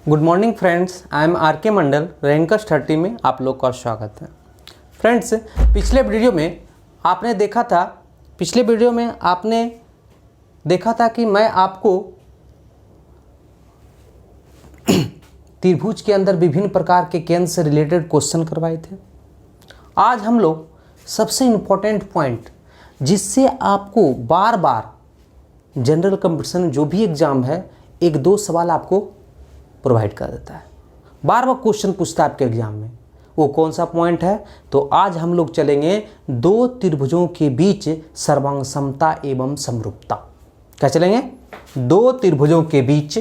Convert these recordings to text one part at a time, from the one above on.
Good morning friends, I am R K Mandal. Rankers 30 में आप लोग का स्वागत है। फ्रेंड्स, पिछले वीडियो में आपने देखा था कि मैं आपको त्रिभुज के अंदर विभिन्न प्रकार के केंद्र से रिलेटेड क्वेश्चन करवाए थे। आज हम लोग सबसे इम्पोर्टेंट पॉइंट, जिससे आपको बार बार जनरल कंपटीशन जो भी एग्ज़ाम है, एक दो सवाल आपको प्रोवाइड कर देता है, बार बार क्वेश्चन पूछता है आपके एग्जाम में। वो कौन सा पॉइंट है? तो आज हम लोग चलेंगे दो त्रिभुजों के बीच सर्वांग समता एवं समरूपता। क्या चलेंगे? दो त्रिभुजों के बीच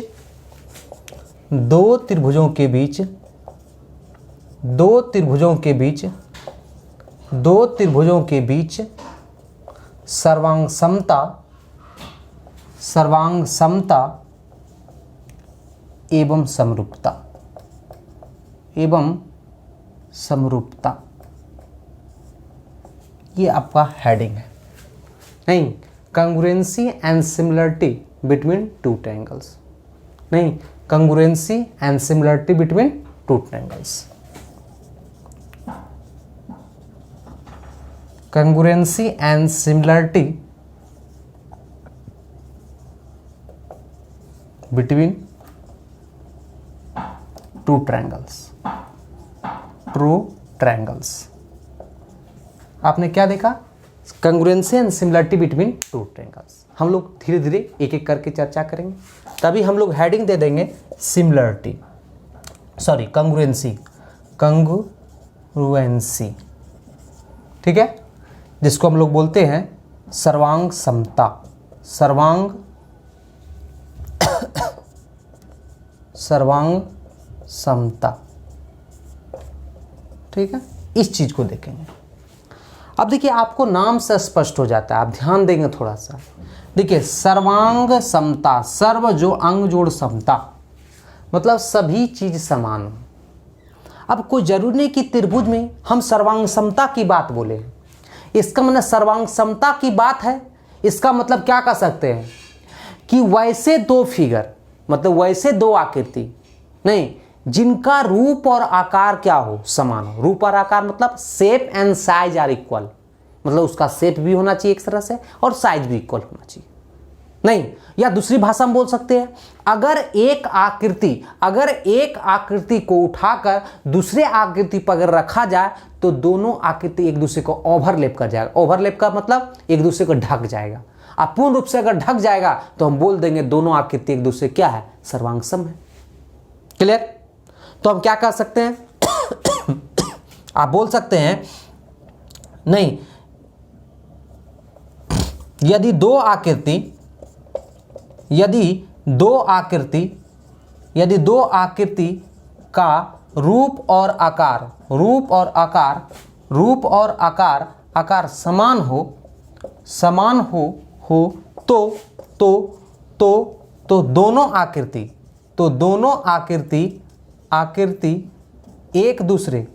सर्वांग समता एवं समरूपता। ये आपका हेडिंग है। नहीं, congruency and similarity between two triangles. नहीं, congruency and similarity between two triangles. Congruency and similarity between two triangles. आपने क्या देखा? Congruency and similarity between two triangles. हम लोग धीरे धीरे एक एक करके चर्चा करेंगे। तभी हम लोग हेडिंग दे देंगे कंग्रुएंसी, ठीक है, जिसको हम लोग बोलते हैं सर्वांग समता, ठीक है। इस चीज को देखेंगे। अब देखिए, आपको नाम से स्पष्ट हो जाता है, आप ध्यान देंगे थोड़ा सा। देखिए, सर्वांग समता, सर्व जो अंग जोड़ समता, मतलब सभी चीज समान हो। अब कोई जरूरी नहीं कि त्रिभुज में हम सर्वांग समता की बात बोले। इसका मतलब सर्वांग समता की बात है, इसका मतलब क्या कह सकते हैं कि वैसे दो फिगर, मतलब वैसे दो आकृति नहीं, जिनका रूप और आकार क्या हो, समान हो। रूप और आकार मतलब shape and size are equal, मतलब उसका शेप भी होना चाहिए एक तरह से और साइज भी इक्वल होना चाहिए। नहीं, या दूसरी भाषा में बोल सकते हैं, अगर एक आकृति को उठाकर दूसरे आकृति पर अगर रखा जाए तो दोनों आकृति एक दूसरे को ओवरलैप कर जाएगा। ओवरलैप का मतलब एक दूसरे को ढक जाएगा। अब पूर्ण रूप से अगर ढक जाएगा तो हम बोल देंगे दोनों आकृति एक दूसरे क्या है, सर्वांग सम है। क्लियर? तो हम क्या कर सकते हैं? आप बोल सकते हैं, नहीं, यदि दो आकृति का रूप और आकार समान हो तो दोनों आकृति एक दूसरे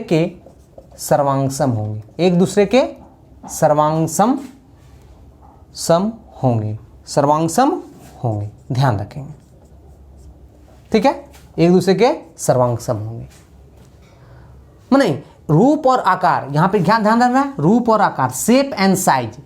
के सर्वांग सम होंगे। एक दूसरे के सर्वांग सम होंगे। ध्यान रखेंगे, ठीक है। एक दूसरे के सर्वांग सम होंगे। नहीं, रूप और आकार, यहां पे ध्यान रखना है, रूप और आकार, शेप एंड साइज,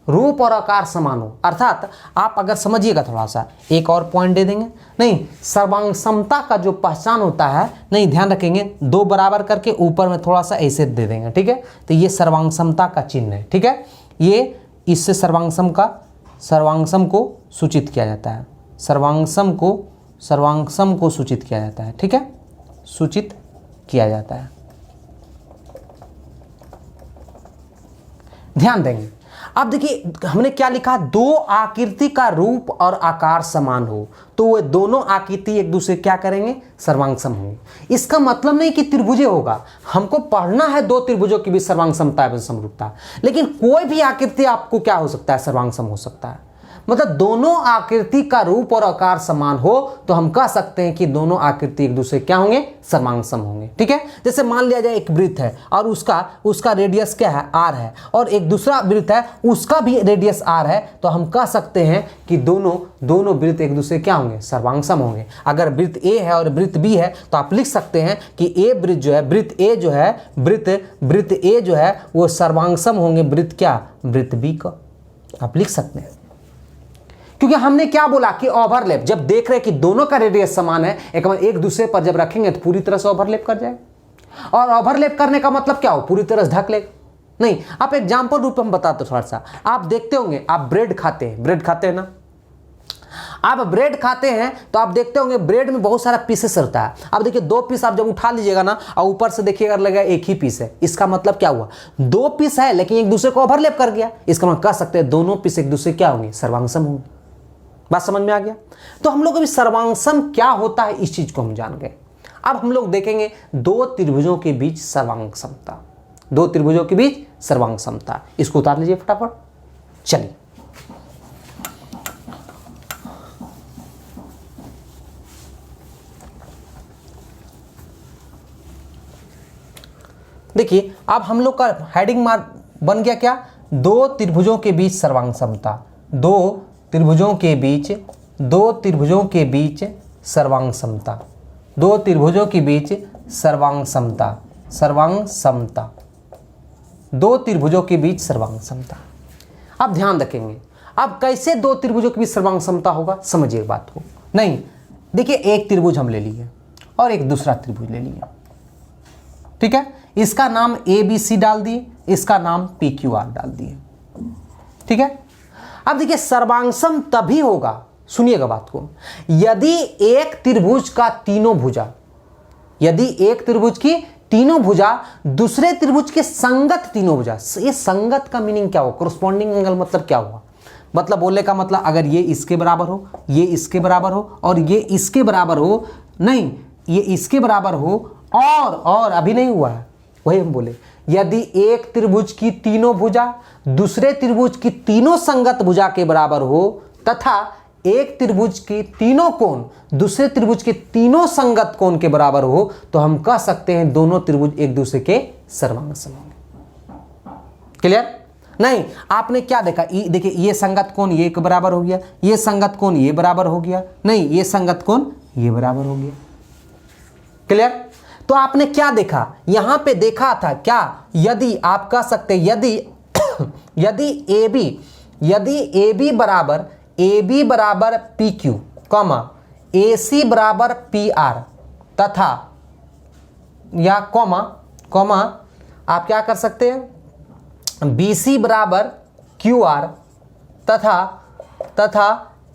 रूप और आकार समान हो। अर्थात आप अगर समझिएगा थोड़ा सा, एक और पॉइंट दे देंगे। नहीं, सर्वांग समता का जो पहचान होता है, नहीं, ध्यान रखेंगे, दो बराबर करके ऊपर में थोड़ा सा ऐसे दे देंगे, ठीक है। तो ये सर्वांग समता का चिन्ह है, ठीक है। ये इससे सर्वांग सम को सूचित किया जाता है। सर्वांग सम को सूचित किया जाता है, ठीक है, सूचित किया जाता है। ध्यान देंगे। अब देखिए, हमने क्या लिखा? दो आकृति का रूप और आकार समान हो तो वे दोनों आकृति एक दूसरे क्या करेंगे, सर्वांग सम होंगे। इसका मतलब नहीं कि त्रिभुज होगा, हमको पढ़ना है दो त्रिभुजों के बीच सर्वांग समता एवं समरूपता। लेकिन कोई भी आकृति आपको क्या हो सकता है, सर्वांग सम हो सकता है। मतलब दोनों आकृति का रूप और आकार समान हो तो हम कह सकते हैं कि दोनों आकृति एक दूसरे क्या होंगे, सर्वांग-सम होंगे। ठीक है, जैसे मान लिया जाए एक वृत्त है और उसका रेडियस क्या है, r है, और एक दूसरा वृत्त है उसका भी रेडियस r है, तो हम कह सकते हैं कि दोनों वृत्त एक दूसरे क्या होंगे, सर्वांग-सम होंगे। अगर वृत्त a है और वृत्त b है तो आप लिख सकते हैं कि वृत्त a जो है वो सर्वांग-सम होंगे वृत्त b का, आप लिख सकते हैं। क्योंकि हमने क्या बोला कि ओवरलैप, जब देख रहे हैं कि दोनों का रेडियस समान है, एक दूसरे पर जब रखेंगे तो पूरी तरह से ओवरलैप कर जाएगा। और ओवरलैप करने का मतलब क्या हो, पूरी तरह से ढक लेगा नहीं। आप एग्जांपल रूप में हम बताते हैं थोड़ा सा। आप देखते होंगे, आप ब्रेड खाते हैं ना, आप ब्रेड खाते हैं तो आप देखते होंगे ब्रेड में बहुत सारा पीसेस रहता है। अब देखिए 2 पीस आप जब उठा लीजिएगा ना और ऊपर से देखिएगा लगेगा एक ही पीस है, इसका मतलब क्या हुआ, 2 पीस है लेकिन एक दूसरे को ओवरलैप कर गया। इसका मतलब कह सकते हैं दोनों पीस एक दूसरे क्या होंगे, सर्वांग-सम होंगे। बात समझ में आ गया। तो हम लोग अभी सर्वांग-सम क्या होता है इस चीज को हम जान गए। अब हम लोग देखेंगे 2 त्रिभुजों के बीच सर्वांग-समता, 2 त्रिभुजों के बीच सर्वांग-समता। इसको उतार लीजिए फटाफट। चलिए देखिए, अब हम लोग का हेडिंग मार्क बन गया क्या, 2 त्रिभुजों के बीच सर्वांग-समता, 2 त्रिभुजों के बीच सर्वांग-समता, 2 त्रिभुजों के बीच सर्वांग-समता, 2 त्रिभुजों के बीच सर्वांग-समता। अब ध्यान रखेंगे, अब कैसे 2 त्रिभुजों के बीच सर्वांग-समता होगा, समझिए बात को। नहीं देखिए, एक त्रिभुज हम ले लिए और एक दूसरा त्रिभुज ले लिए, ठीक है, इसका नाम ABC डाल दिए, इसका नाम PQR डाल दिए, ठीक है। अब देखिए सर्वांग-सम तभी होगा, सुनिएगा बात को, यदि एक त्रिभुज का तीनों भुजा, यदि एक त्रिभुज की तीनों भुजा दूसरे त्रिभुज के संगत तीनों भुजा। ये संगत का मीनिंग क्या हुआ, कोरस्पॉन्डिंग एंगल मतलब क्या हुआ, मतलब बोलने का मतलब अगर ये इसके बराबर हो, ये इसके बराबर हो और ये इसके बराबर हो, नहीं ये इसके बराबर हो और अभी नहीं हुआ है, वही हम बोले यदि एक त्रिभुज की तीनों भुजा दूसरे त्रिभुज की तीनों संगत भुजा के बराबर हो तथा एक त्रिभुज की तीनों कोण दूसरे त्रिभुज के तीनों संगत कोण के बराबर हो तो हम कह सकते हैं दोनों त्रिभुज एक दूसरे के सर्वांग-सम होंगे। क्लियर। नहीं आपने क्या देखा, देखिए ये संगत कोण ये के बराबर हो गया, ये संगत कोण ये बराबर हो गया, नहीं ये संगत कोण ये बराबर हो गया। क्लियर। तो आपने क्या देखा, यहां पे देखा था क्या, यदि आप कह सकते यदि AB बराबर PQ कॉमा AC बराबर PR तथा या कॉमा आप क्या कर सकते हैं BC बराबर QR तथा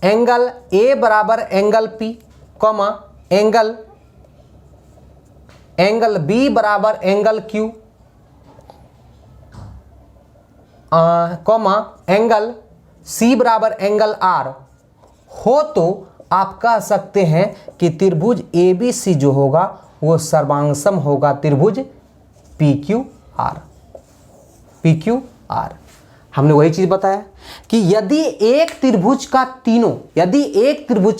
एंगल A बराबर angle P comma angle B बराबर angle Q comma angle C बराबर एंगल R हो तो आप कह सकते हैं कि त्रिभुज ABC जो होगा वो सर्वांग-सम होगा त्रिभुज PQR। हमने वही चीज बताया कि यदि एक त्रिभुज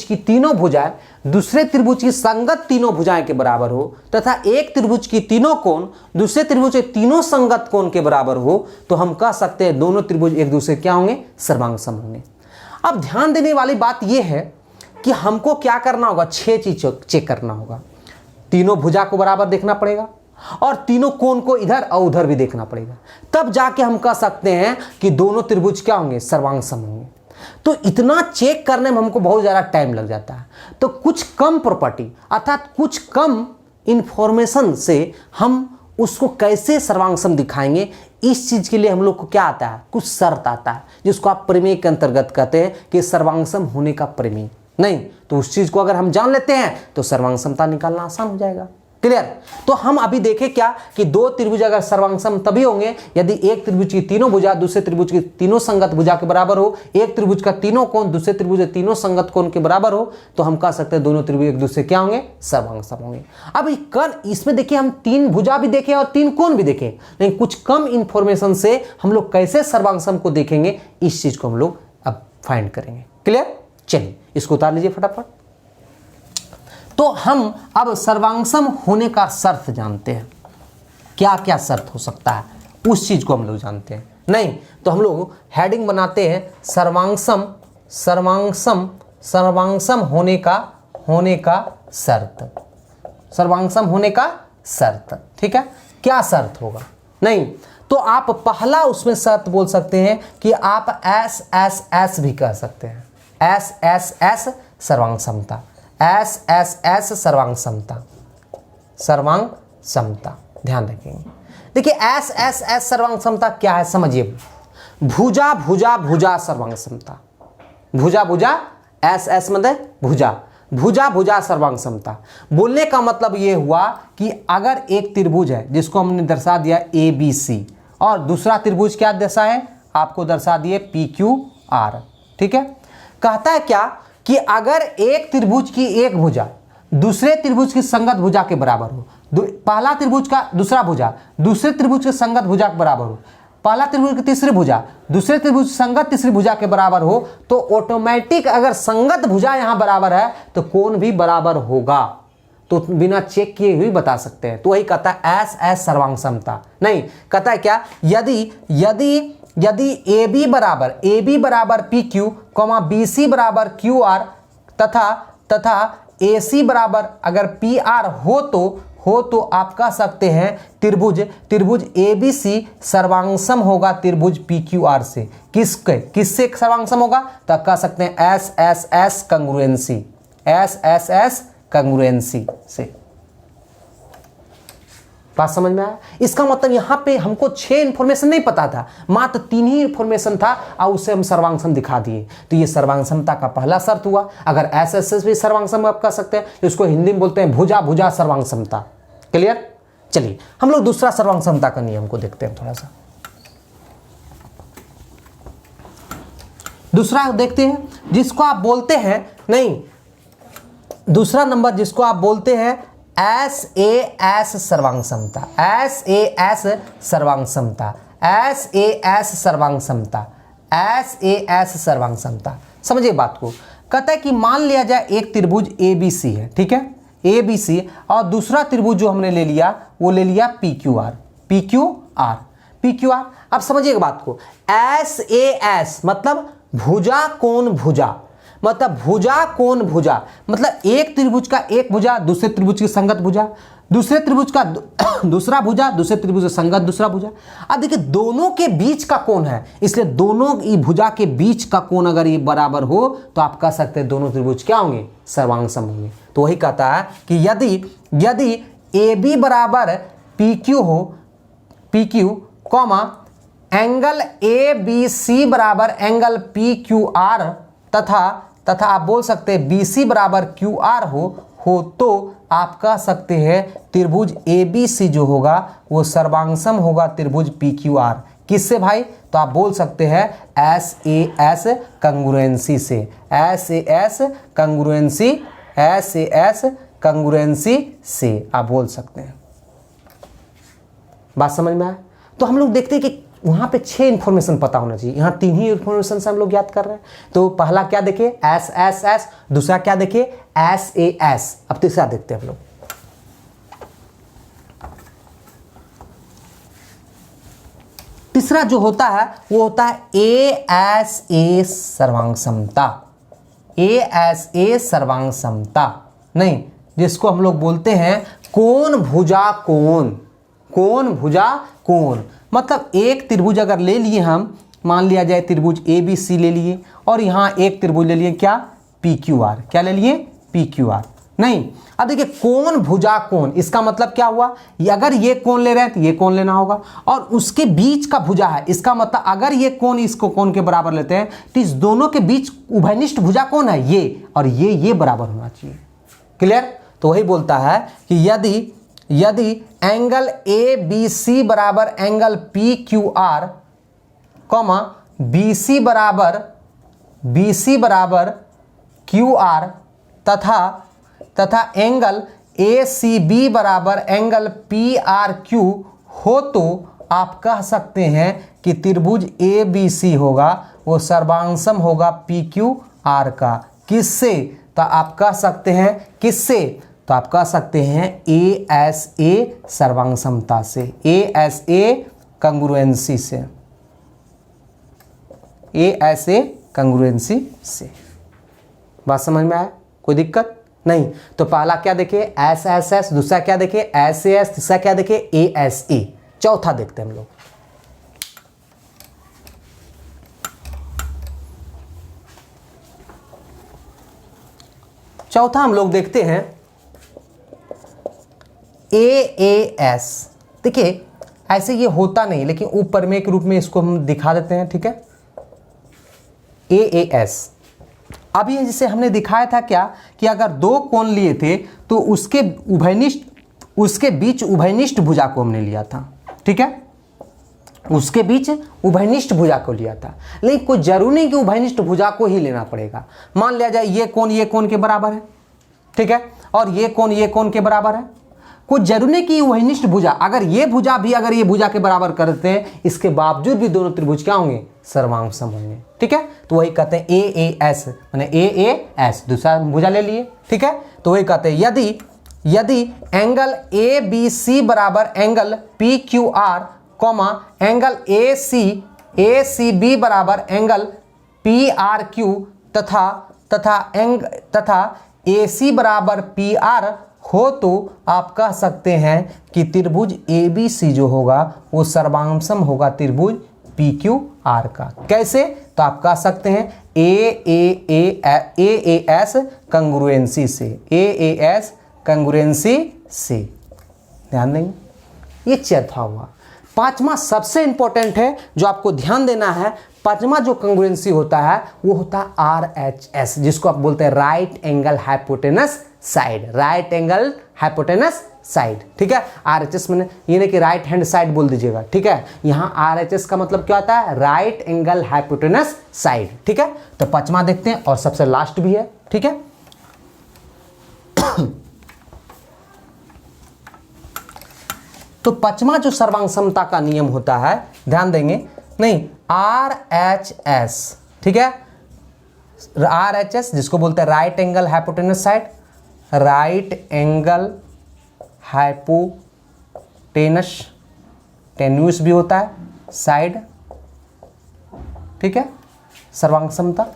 की तीनों भुजाएं दूसरे त्रिभुज की संगत तीनों भुजाएं के बराबर हो तथा एक त्रिभुज की तीनों कोण दूसरे त्रिभुज के तीनों संगत कोण के बराबर हो तो हम कह सकते हैं दोनों त्रिभुज एक दूसरे क्या होंगे, सर्वांग-सम होंगे। अब ध्यान देने वाली बात यह है कि हमको क्या करना होगा, 6 चीज चेक करना होगा। तीनों भुजा को बराबर देखना पड़ेगा और तीनों कोण को इधर और उधर भी देखना पड़ेगा, तब जाके हम कह सकते हैं कि दोनों त्रिभुज क्या होंगे, सर्वांग-सम होंगे। तो इतना चेक करने में हमको बहुत ज़्यादा टाइम लग जाता है, तो कुछ कम प्रॉपर्टी अर्थात कुछ कम इंफॉर्मेशन से हम उसको कैसे सर्वांग-सम दिखाएंगे, इस चीज के लिए हम लोग को क्या आता है, कुछ शर्त आता है जिसको आप प्रमेय के अंतर्गत कहते हैं कि सर्वांग-सम होने का प्रमेय। नहीं तो उस चीज को अगर हम जान लेते हैं तो सर्वांग-समता निकालना आसान हो जाएगा। क्लियर। तो हम अभी देखें क्या कि 2 त्रिभुज अगर सर्वांग-सम तभी होंगे यदि एक त्रिभुज की तीनों भुजा दूसरे त्रिभुज की तीनों संगत भुजा के बराबर हो, एक त्रिभुज का तीनों कोण दूसरे त्रिभुज के तीनों संगत कोण के बराबर हो तो हम कह सकते हैं दोनों त्रिभुज एक दूसरे क्या होंगे, सर्वांग-सम होंगे। अब इसमें देखिए हम 3 भुजा भी देखे और 3 कोण भी देखे, लेकिन कुछ कम इंफॉर्मेशन से हम लोग कैसे सर्वांग-सम को देखेंगे इस चीज को हम लोग अब फाइंड करेंगे। क्लियर? चलिए इसको उतार लीजिए फटाफट। तो हम अब सर्वांगसम होने का शर्त जानते हैं, क्या क्या शर्त हो सकता है उस चीज को हम लोग जानते हैं। नहीं तो हम लोग हेडिंग बनाते हैं सर्वांगसम, सर्वांगसम, सर्वांगसम होने का शर्त, सर्वांगसम होने का शर्त। ठीक है, क्या शर्त होगा? नहीं तो आप पहला उसमें शर्त बोल सकते हैं कि आप एस एस एस भी कह सकते हैं, एस एस एस सर्वांग समता, एस एस एस सर्वांग समता, सर्वांग समता। ध्यान रखेंगे। देखिए एस एस एस सर्वांग समता क्या है समझिए। भुजा भुजा भुजा सर्वांग समता, भुजा भुजा, एस एस मतलब भुजा, भुजा भुजा सर्वांग समता। बोलने का मतलब ये हुआ कि अगर एक त्रिभुज है जिसको हमने दर्शा दिया ए बी सी, और दूसरा त्रिभुज क्या दर्शा है आपको दर्शा दिए पी क्यू आर। ठीक है, कहता है क्या कि अगर एक त्रिभुज की एक भुजा दूसरे त्रिभुज की संगत भुजा के बराबर हो, पहला त्रिभुज का दूसरा भुजा दूसरे त्रिभुज के संगत भुजा के बराबर हो, पहला त्रिभुज की तीसरी भुजा दूसरे त्रिभुज संगत तीसरी भुजा के बराबर हो, तो ऑटोमेटिक अगर संगत भुजा यहां बराबर है तो कोण भी बराबर होगा। तो बिना चेक किए हुए बता सकते हैं। तो वही कहता है एस एस सर्वांग समता। नहीं कहता है क्या, यदि यदि यदि ए बी बराबर P Q comma B C बराबर क्यू आर तथा ए सी बराबर अगर पी आर हो तो आप कह सकते हैं त्रिभुज ए बी सी सर्वांगसम होगा त्रिभुज पी क्यू आर से। किससे सर्वांगसम होगा? तो कह सकते हैं S S S congruency, S S S congruency से। बात समझ में आया? इसका मतलब यहां पे हमको 6 इंफॉर्मेशन नहीं पता था, मात्र 3 ही इंफॉर्मेशन था और उससे हम सर्वांगसम दिखा दिए। तो ये सर्वांगसमता का पहला शर्त हुआ। अगर एस एस एस भी सर्वांगसम आप कह सकते हैं, तो इसको हिंदी में बोलते हैं भुजा भुजा सर्वांगसमता। क्लियर? चलिए हम लोग दूसरा सर्वांगसमता का नियम को देखते हैं थोड़ा सा। दूसरा देखते हैं जिसको आप बोलते हैं, नहीं दूसरा नंबर जिसको आप बोलते हैं एस ए एस सर्वांग समता, एस ए एस सर्वांग समता, एस ए एस सर्वांग समता, एस ए एस सर्वांग समता। समझिए बात को। कहता है कि मान लिया जाए एक त्रिभुज ए बी सी है, ठीक है, ए बी सी, और दूसरा त्रिभुज जो हमने ले लिया वो ले लिया P Q are, P Q are, P Q are. अब समझिएगा बात को। एस ए एस मतलब भुजा कोण भुजा, मतलब भुजा कोण भुजा, मतलब एक त्रिभुज का एक भुजा दूसरे त्रिभुज की संगत भुजा, दूसरे त्रिभुज का दूसरा भुजा दूसरे त्रिभुज की संगत दूसरा भुजा। अब देखिए दोनों के बीच का कोण है, इसलिए दोनों ई भुजा के बीच का कोण अगर ये बराबर हो तो आप कह सकते हैं दोनों त्रिभुज क्या होंगे? सर्वांगसम होंगे। तो वही कहता है कि यदि ए बी बराबर पी क्यू हो, P Q comma angle A B C बराबर एंगल पी क्यू आर तथा आप बोल सकते हैं बी सी बराबर क्यू आर हो तो आप कह सकते हैं त्रिभुज ए बी सी जो होगा वो सर्वांगसम होगा त्रिभुज पी क्यू आर। किससे भाई? तो आप बोल सकते हैं एस ए एस कंग्रुएंसी से, S A S congruency, S A S congruency से आप बोल सकते हैं। बात समझ में आया? तो हम लोग देखते हैं कि वहां पे 6 इंफॉर्मेशन पता होना चाहिए, यहाँ 3 ही इंफॉर्मेशन से हम लोग याद कर रहे हैं। तो पहला क्या देखे? एस एस एस, दूसरा क्या देखे? S A S. अब तीसरा देखते हैं हम लोग। तीसरा जो होता है वो होता है ए एस ए सर्वांग समता, ए एस ए सर्वांग समता। नहीं जिसको हम लोग बोलते हैं कोण भुजा कोण, कोण भुजा कोण। मतलब एक त्रिभुज अगर ले लिए हम, मान लिया जाए त्रिभुज ए बी सी ले लिए और यहाँ एक त्रिभुज ले लिए क्या? P Q are. क्या ले लिए? P Q are. नहीं अब देखिए कोण भुजा कोण, इसका मतलब क्या हुआ? अगर ये कोण ले रहे हैं तो ये कोण लेना होगा, और उसके बीच का भुजा है, इसका मतलब अगर ये कोण इसको कोण के बराबर लेते हैं तो इस दोनों के बीच उभयनिष्ठ भुजा कौन है? ये, और ये बराबर होना चाहिए। क्लियर? तो वही बोलता है कि यदि एंगल ए बी सी बराबर angle P Q R comma B C बराबर क्यू आर तथा एंगल ए सी बी बराबर एंगल पी आर क्यू हो तो आप कह सकते हैं कि त्रिभुज ए बी सी होगा वो सर्वांग सम होगा पी क्यू आर का। किससे? तो आप कह सकते हैं किससे? तो आप कह सकते हैं ए एस ए सर्वांग समता से, ए एस ए कंग्रुएंसी से, ए एस ए कंग्रुएंसी से। बात समझ में आया? कोई दिक्कत नहीं? तो पहला क्या देखे? एस एस एस, दूसरा क्या देखे? एस ए एस, तीसरा क्या देखे? A S A. चौथा देखते हैं हम लोग। चौथा हम लोग देखते हैं AAS। देखिए ऐसे ये होता नहीं, लेकिन ऊपर में एक रूप में इसको हम दिखा देते हैं, ठीक है। AAS अभी जिसे हमने दिखाया था क्या कि अगर दो कोण लिए थे तो उसके बीच उभयनिष्ठ भुजा को हमने लिया था, ठीक है। उसके बीच उभयनिष्ठ भुजा को लिया था, लेकिन कोई जरूरी नहीं कि उभयनिष्ठ भुजा को ही लेना पड़ेगा। मान लिया जाए ये कोण के बराबर है, ठीक है, और ये कोण के बराबर है। कोई जरूरी नहीं कि उभयनिष्ठ भुजा, अगर ये भुजा भी अगर ये भुजा के बराबर करते हैं, इसके बावजूद भी दोनों त्रिभुज क्या होंगे? सर्वांग सम होंगे, ठीक है। तो वही कहते हैं AAS, माने AAS दूसरा भुजा ले लिए, ठीक है। तो वही कहते हैं यदि एंगल ABC बराबर एंगल PQR, एंगल ACB बराबर एंगल PRQ तथा AC बराबर PR हो, तो आप कह सकते हैं कि त्रिभुज ABC जो होगा वो सर्वांग सम होगा त्रिभुज PQR का। कैसे? तो आप कह सकते हैं AAS कंग्रुएंसी से, AAS कंग्रुएंसी से। ध्यान देंगे, ये चौथा हुआ। पांचवा सबसे इंपॉर्टेंट है जो आपको ध्यान देना है। पांचवा जो कंग्रुएंसी होता है वो होता है RHS, जिसको आप बोलते हैं right angle hypotenuse side, right angle hypotenuse side, ठीक है। RHS मैंने ये नहीं कि राइट हैंड साइड बोल दीजिएगा, ठीक है। यहाँ RHS का मतलब क्या होता है? राइट एंगल हाइपोटेनस साइड, ठीक है। तो पांचवा देखते हैं और सबसे लास्ट भी है, ठीक है। तो पांचवा जो सर्वांग समता का नियम होता है, ध्यान देंगे, नहीं RHS, ठीक है। RHS जिसको बोलते हैं right angle hypotenuse side, right angle टेन्यूस भी होता है साइड, ठीक है। सर्वांग समता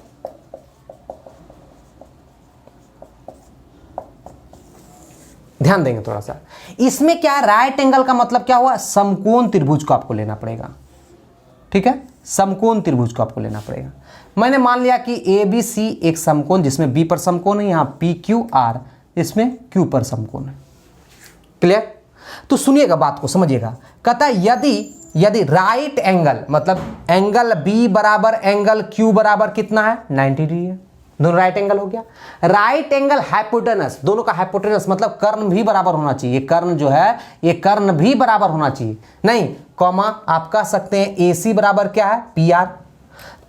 ध्यान देंगे थोड़ा सा। इसमें क्या है? राइट एंगल का मतलब क्या हुआ? समकोण त्रिभुज को आपको लेना पड़ेगा, ठीक है। समकोण त्रिभुज को आपको लेना पड़ेगा। मैंने मान लिया कि ABC एक समकोण जिसमें B पर समकोण है, यहाँ PQR इसमें Q पर समकोण है। क्लियर? तो सुनिएगा, बात को समझिएगा। कहता है यदि राइट एंगल मतलब एंगल B बराबर एंगल Q बराबर कितना है? 90 डिग्री है। दोनों राइट एंगल हो गया। राइट एंगल हाइपोटेनस, दोनों का हाइपोटेनस मतलब कर्ण भी बराबर होना चाहिए। कर्ण जो है ये कर्ण भी बराबर होना चाहिए, नहीं कॉमा आप कह सकते हैं AC बराबर क्या है? PR।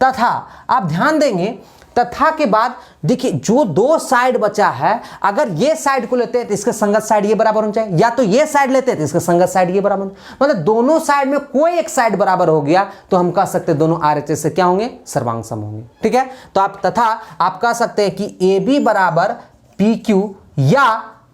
तथा आप ध्यान देंगे, तथा के बाद देखिए जो दो साइड बचा है, अगर ये साइड को लेते हैं तो इसके संगत साइड ये बराबर होना चाहिए, या तो ये साइड लेते हैं तो इसके संगत साइड ये बराबर, मतलब दोनों साइड में कोई एक साइड बराबर हो गया तो हम कह सकते हैं दोनों RHS से क्या होंगे? सर्वांग सम होंगे, ठीक है। तो आप तथा आप कह सकते हैं कि AB बराबर PQ,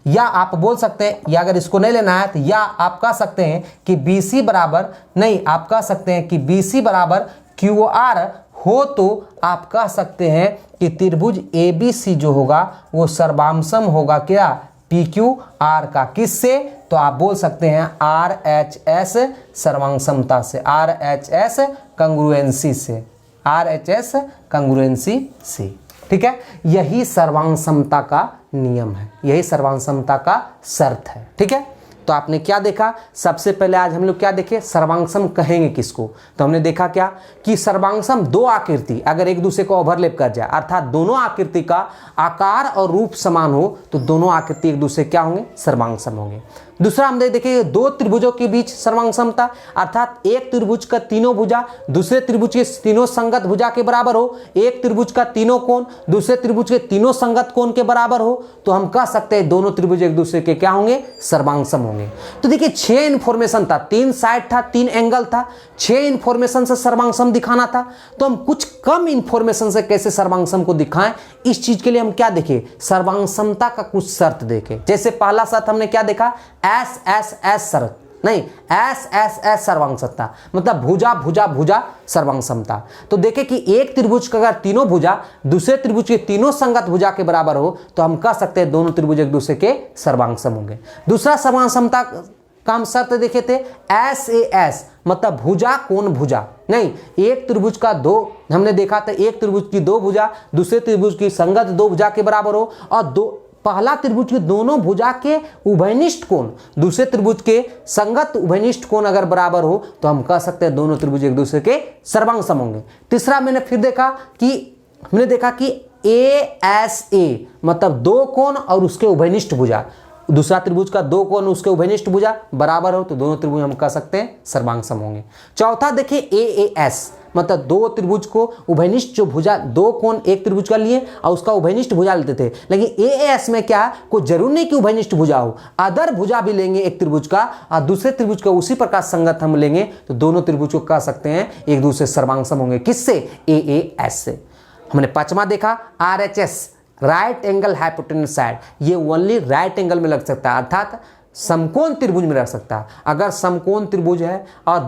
या आप बोल सकते हैं, या अगर इसको नहीं लेना है तो या आप कह सकते हैं कि BC बराबर, नहीं आप कह सकते हैं कि BC बराबर QR हो, तो आप कह सकते हैं कि त्रिभुज ABC जो होगा वो सर्वांग सम होगा क्या? PQR का। किससे? तो आप बोल सकते हैं RHS सर्वांग समता से, RHS कंग्रुएंसी से, RHS कंग्रुएंसी से, ठीक है। यही सर्वांग समता का नियम है, यही सर्वांग समता का शर्त है, ठीक है। तो आपने क्या देखा? सबसे पहले आज हम लोग क्या देखे? सर्वांग सम कहेंगे किसको? तो हमने देखा क्या कि सर्वांग सम दो आकृति अगर एक दूसरे को ओवरलैप कर जाए, अर्थात दोनों आकृति का आकार और रूप समान हो, तो दोनों आकृति एक दूसरे क्या होंगे? सर्वांग सम होंगे। दूसरा हम देखिए दो त्रिभुजों के बीच सर्वांग समता, अर्थात एक त्रिभुज का तीनों भुजा दूसरे त्रिभुज के तीनों संगत भुजा के बराबर हो, एक त्रिभुज का तीनों कोण दूसरे त्रिभुज के तीनों संगत कोण के बराबर हो, तो हम कह सकते हैं दोनों त्रिभुज एक दूसरे के क्या होंगे, सर्वांग सम होंगे। तो देखिए 6 इंफॉर्मेशन था, 3 साइड था, 3 एंगल था, 6 इंफॉर्मेशन से सर्वांग सम दिखाना था। तो हम कुछ कम इंफॉर्मेशन से कैसे सर्वांग सम को दिखाएं, इस चीज के लिए हम क्या देखें, सर्वांग समता का कुछ शर्त देखें। जैसे पहला शर्त हमने क्या देखा, एस एस एस शर्त, नहीं एस एस एस सर्वांग समता, मतलब भुजा भुजा भुजा सर्वांग समता। तो देखें कि एक त्रिभुज का अगर तीनों भुजा दूसरे त्रिभुज के तीनों संगत भुजा के बराबर हो, तो हम कह सकते हैं दोनों त्रिभुज एक दूसरे के सर्वांग सम होंगे। दूसरा सर्वांग समता का हम शर्त देखे थे एस ए एस, मतलब भुजा कोण भुजा, नहीं एक त्रिभुज का दो, हमने देखा था एक त्रिभुज की दो भुजा दूसरे त्रिभुज की संगत दो भुजा के बराबर हो, और दो पहला त्रिभुज के दोनों भुजा के उभयनिष्ठ कोण दूसरे त्रिभुज के संगत उभयनिष्ठ कोण अगर बराबर हो, तो हम कह सकते हैं दोनों त्रिभुज एक दूसरे के सर्वांग सम होंगे। तीसरा हमने फिर देखा कि ए एस ए, मतलब दो कोण और उसके उभयनिष्ठ भुजा, दूसरा त्रिभुज का दो कोण उसके उभयनिष्ठ भुजा बराबर हो, तो दोनों त्रिभुज हम कह सकते हैं सर्वांग सम होंगे। चौथा देखिए ए ए एस, मतलब दो त्रिभुज को उभयनिष्ठ जो भुजा, दो कोण एक त्रिभुज का लिए और उसका उभयनिष्ठ भुजा लेते थे, लेकिन ए एस में क्या, कोई जरूर नहीं कि उभयनिष्ठ भुजा हो, अदर भुजा भी लेंगे एक त्रिभुज का और दूसरे त्रिभुज का उसी प्रकार संगत हम लेंगे, तो दोनों त्रिभुज को कह सकते हैं एक दूसरे सर्वांग सम होंगे। किससे, ए ए एस से। हमने पांचवा देखा R H S, right angle hypotenuse side, ये ओनली राइट एंगल में लग सकता है, अर्थात समकोण त्रिभुज में रख सकता है। अगर समकोण त्रिभुज है और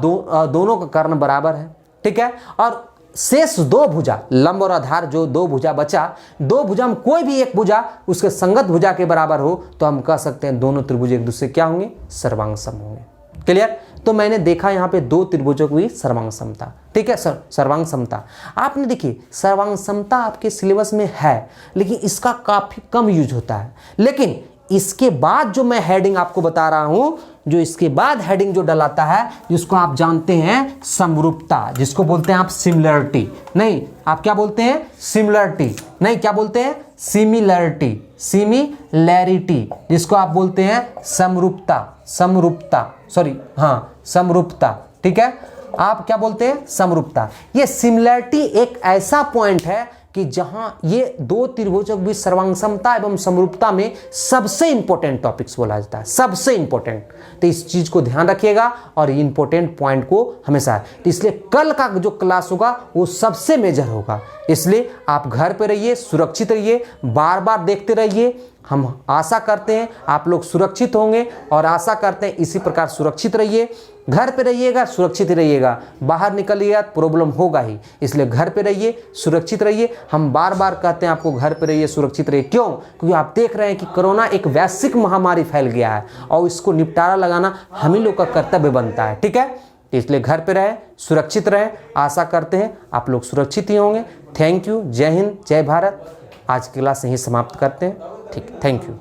दोनों का कर्ण बराबर है, ठीक है, और शेष दो भुजा लंब और आधार जो दो भुजा बचा, दो भुजा में कोई भी एक भुजा उसके संगत भुजा के बराबर हो, तो हम कह सकते हैं दोनों त्रिभुज एक दूसरे क्या होंगे, सर्वांग सम होंगे। क्लियर। तो मैंने देखा यहाँ पे दो त्रिभुजों की सर्वांग समता, ठीक है सर, सर्वांग समता। आपने देखिए सर्वांग समता आपके सिलेबस में है, लेकिन इसका काफी कम यूज होता है। लेकिन इसके बाद जो मैं हेडिंग आपको बता रहा हूं, जो इसके बाद हेडिंग जो डलाता है, जिसको आप जानते हैं समरूपता, जिसको बोलते हैं आप सिमिलरिटी, नहीं आप क्या बोलते हैं, सिमिलरिटी, नहीं क्या बोलते हैं, सिमिलरिटी, सिमिलैरिटी, जिसको आप बोलते हैं समरूपता, समरूपता, सॉरी हाँ समरूपता, ठीक है, आप क्या बोलते हैं, समरूपता। ये सिमिलरिटी एक ऐसा पॉइंट है कि जहां ये दो त्रिभुजों के बीच सर्वांग समता एवं समरूपता में सबसे इंपॉर्टेंट टॉपिक्स बोला जाता है, सबसे इंपॉर्टेंट। तो इस चीज को ध्यान रखिएगा और इंपॉर्टेंट पॉइंट को हमेशा, तो इसलिए कल का जो क्लास होगा वो सबसे मेजर होगा। इसलिए आप घर पे रहिए, सुरक्षित रहिए, बार बार देखते रहिए। हम आशा करते हैं आप लोग सुरक्षित होंगे और आशा करते हैं इसी प्रकार सुरक्षित रहिए। घर पे रहिएगा, सुरक्षित रहिएगा, बाहर निकलिएगा प्रॉब्लम होगा ही, इसलिए घर पे रहिए, सुरक्षित रहिए। हम बार बार कहते हैं आपको घर पे रहिए, सुरक्षित रहिए। क्यों? क्योंकि आप देख रहे हैं कि कोरोना एक वैश्विक महामारी फैल गया है और इसको निपटारा लगाना हम ही लोग का कर्तव्य बनता है, ठीक है। इसलिए घर पे रहें, सुरक्षित रहें। आशा करते हैं आप लोग सुरक्षित ही होंगे। थैंक यू, जय हिंद, जय भारत। आज की क्लास यहीं समाप्त करते हैं, ठीक, थैंक यू।